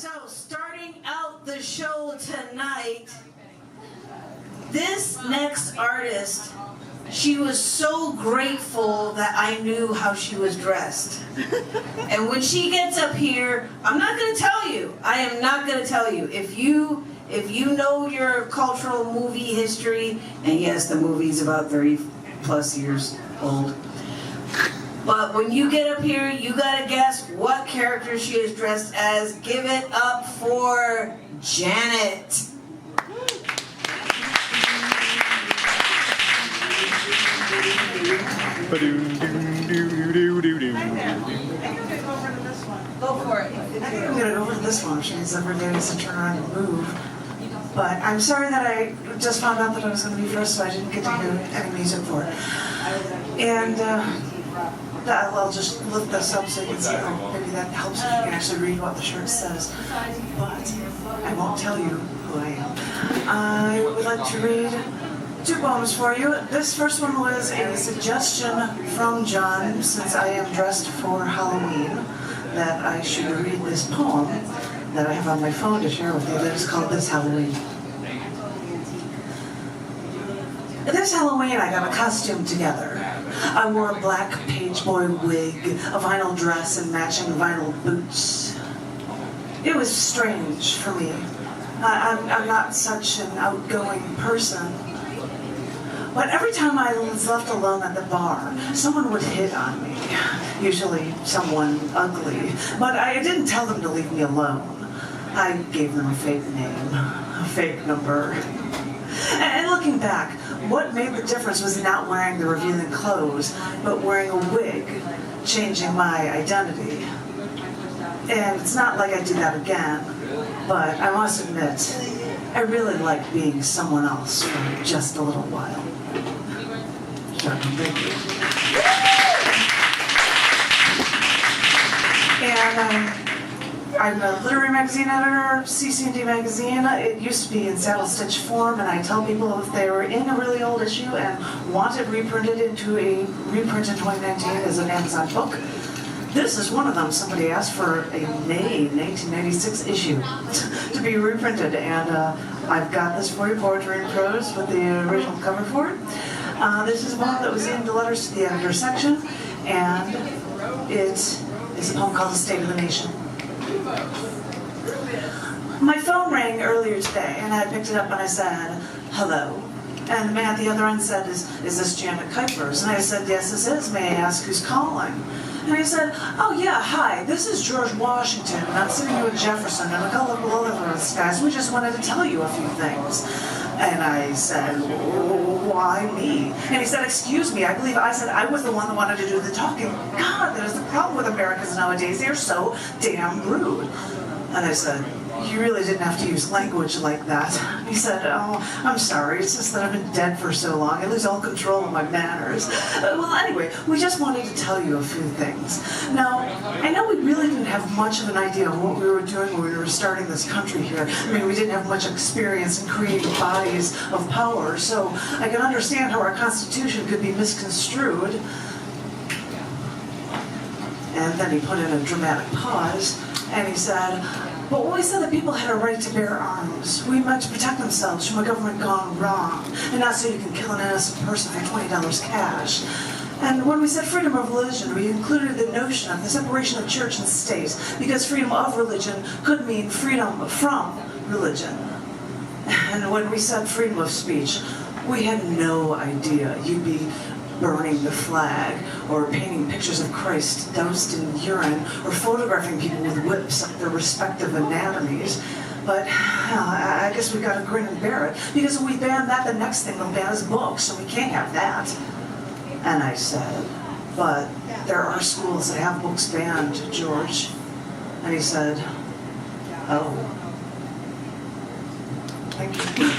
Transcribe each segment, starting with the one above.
So, starting out the show tonight, this next artist, she was so grateful that I knew how she was dressed. And when she gets up here, I'm not going to tell you. I am not going to tell you. If you know your cultural movie history, and yes, the movie's about 30 plus years old, but when you get up here, you gotta guess what character she is dressed as. Give it up for Janet. Go for it. I think I'm gonna go over to this one if she's ever getting to turn around and move. But I'm sorry that I just found out that I was gonna be first, so I didn't get to hear any music for it. And I'll just lift this up so you can see. Oh, maybe that helps if you can actually read what the shirt says. But I won't tell you who I am. I would like to read 2 poems for you. This first one was a suggestion from John, since I am dressed for Halloween, that I should read this poem that I have on my phone to share with you that is called This Halloween. This Halloween I got a costume together. I wore a black page boy wig, a vinyl dress, and matching vinyl boots. It was strange for me. I'm not such an outgoing person. But every time I was left alone at the bar, someone would hit on me. Usually someone ugly. But I didn't tell them to leave me alone. I gave them a fake name, a fake number. And looking back, what made the difference was not wearing the revealing clothes, but wearing a wig, changing my identity. And it's not like I do that again, but I must admit, I really like being someone else for just a little while. Thank you. And I'm a literary magazine editor, cc&d magazine. It used to be in saddle stitch form, and I tell people if they were in a really old issue and want it reprinted into a reprint in 2019 as an Amazon book. This is one of them. Somebody asked for a May 1996 issue to be reprinted, and I've got this for you, poetry and prose, with the original cover for it. This is one that was in the letters to the editor section, and it is a poem called The State of the Nation. My phone rang earlier today, and I picked it up and I said, hello. And the man at the other end said, is this Janet Kuypers? And I said, yes, this is. May I ask who's calling? And he said, oh yeah, hi, this is George Washington, and I'm sitting here with Jefferson and a couple of other guys. We just wanted to tell you a few things. And I said, why me? And he said, excuse me, I believe I said I was the one that wanted to do the talking. God, that is the problem with Americans nowadays. They're so damn rude. And I said, you really didn't have to use language like that. He said, oh, I'm sorry, it's just that I've been dead for so long, I lose all control of my manners. Well, anyway, we just wanted to tell you a few things. Now, I know we really didn't have much of an idea of what we were doing when we were starting this country here. I mean, we didn't have much experience in creating bodies of power, so I can understand how our Constitution could be misconstrued. And then he put in a dramatic pause, and he said, but when we said that people had a right to bear arms, we meant to protect themselves from a government gone wrong, and not so you can kill an innocent person for $20 cash. And when we said freedom of religion, we included the notion of the separation of church and state, because freedom of religion could mean freedom from religion. And when we said freedom of speech, we had no idea you'd be burning the flag, or painting pictures of Christ doused in urine, or photographing people with whips of their respective anatomies. But I guess we gotta grin and bear it, because if we ban that, the next thing they'll ban is books, so we can't have that. And I said, but there are schools that have books banned, George. And he said, oh. Thank you.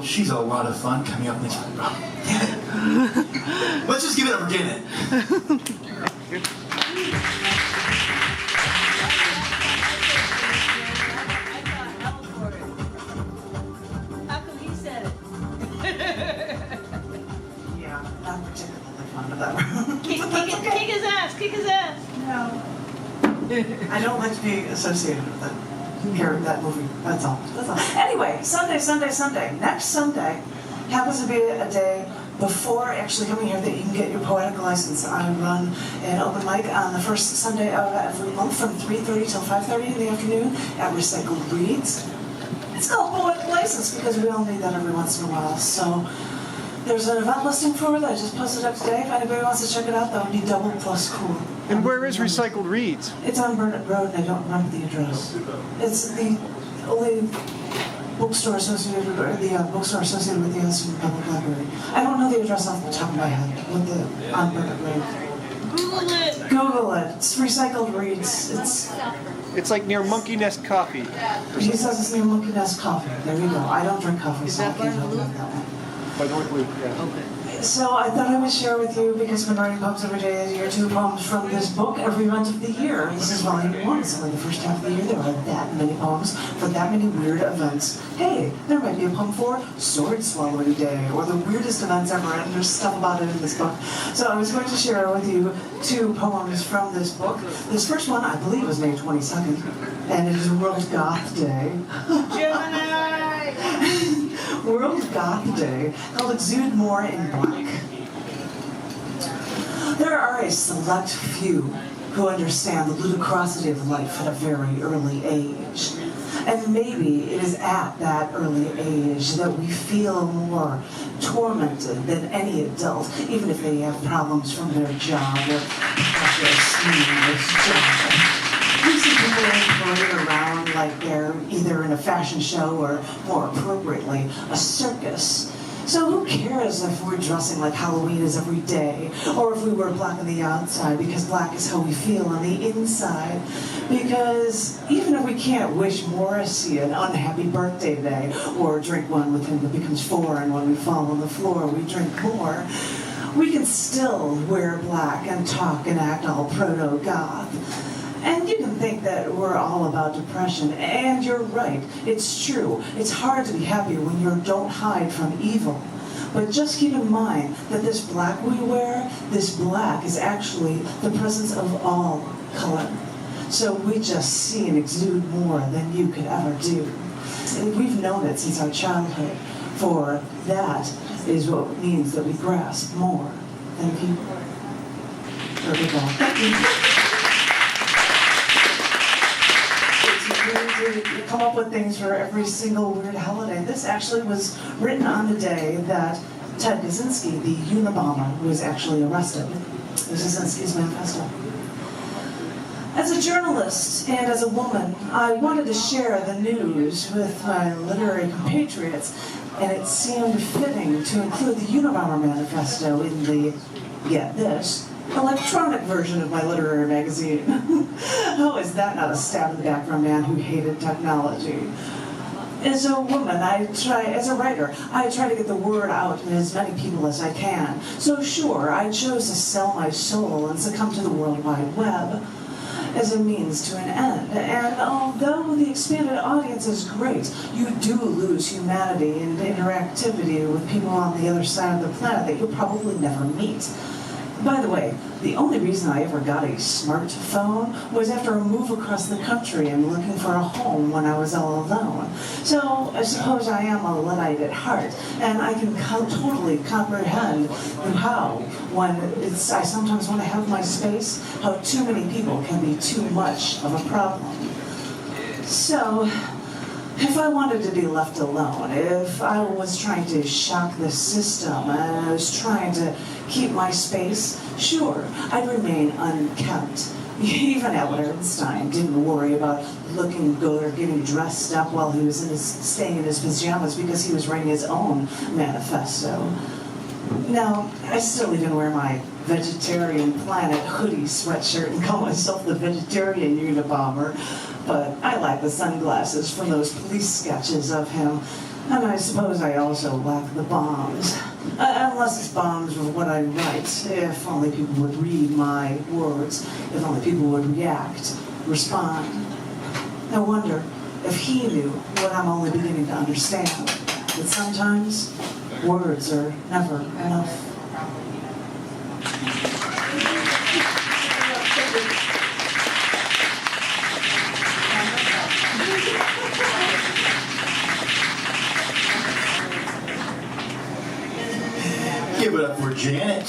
She's a lot of fun coming up next. Let's let's just give it up for Janet. Yeah, not particularly fond of that. Kick his ass, kick his ass. No. I don't like to be associated with that. That movie. That's all. That's all. Anyway, Sunday. Next Sunday happens to be a day before actually coming here that you can get your poetic license. I run an open mic on the first Sunday of every month from 3:30 till 5:30 in the afternoon at Recycled Reads. It's called poetic license because we all need that every once in a while. So there's an event listing for it. I just posted up today. If anybody wants to check it out, that would be double plus cool. And where is Recycled Reads? It's on Burnett Road, and I don't remember the address. It's the only bookstore associated, or the bookstore associated with the Austin Public Library. I don't know the address off the top of my head. On Burnett Road. Google it. Google it. It's Recycled Reads. It's like near Monkey Nest Coffee. He says it's near Monkey Nest Coffee. There you go. I don't drink coffee, so I can't help you with that one. By North Loop, yeah. Okay. So I thought I would share with you, because I've been writing poems every day of the year, 2 poems from this book, Every Event of the Year. This is volume 1. It's only the first half of the year. There are that many poems for that many weird events. Hey, there might be a poem for Sword Swallowing Day, or the weirdest events ever, and there's stuff about it in this book. So I was going to share with you 2 poems from this book. This first one, I believe, was May 22nd, and it is World Goth Day. Gemini! World Goth Day, called Exude More in Black. There are a select few who understand the ludicrosity of life at a very early age. And maybe it is at that early age that we feel more tormented than any adult, even if they have problems from their job or their serious job. We see people running around like they're either in a fashion show or, more appropriately, a circus. So who cares if we're dressing like Halloween is every day, or if we wear black on the outside, because black is how we feel on the inside. Because even if we can't wish Morrissey an unhappy birthday today, or drink one with him that becomes 4, and when we fall on the floor we drink more, we can still wear black and talk and act all proto-goth. And you can think that we're all about depression, and you're right, it's true. It's hard to be happy when you don't hide from evil. But just keep in mind that this black we wear, this black is actually the presence of all color. So we just see and exude more than you could ever do. And we've known it since our childhood, for that is what it means that we grasp more than people. There we go. Thank you. To come up with things for every single weird holiday. This actually was written on the day that Ted Zynski, the Unabomber, was actually arrested. This is Zynski's Manifesto. As a journalist and as a woman, I wanted to share the news with my literary compatriots, and it seemed fitting to include the Unabomber Manifesto in the, get this, electronic version of my literary magazine. How is that not a stab in the back for a man who hated technology? As a woman, as a writer, I try to get the word out to as many people as I can. So sure, I chose to sell my soul and succumb to the World Wide Web as a means to an end. And although the expanded audience is great, you do lose humanity and interactivity with people on the other side of the planet that you'll probably never meet. By the way, the only reason I ever got a smartphone was after a move across the country and looking for a home when I was all alone. So I suppose I am a Luddite at heart, and I can totally comprehend how, when I sometimes want to have my space, how too many people can be too much of a problem. So, if I wanted to be left alone, if I was trying to shock the system and I was trying to keep my space, sure, I'd remain unkempt. Even Albert Einstein didn't worry about looking good or getting dressed up while he was staying in his pajamas because he was writing his own manifesto. Now, I still even wear my Vegetarian Planet hoodie sweatshirt and call myself the Vegetarian Unabomber, but I like the sunglasses from those police sketches of him, and I suppose I also lack the bombs. Unless it's bombs or what I write. If only people would read my words. If only people would react, respond. I wonder if he knew what I'm only beginning to understand. That sometimes words are never enough. Give it up for Janet.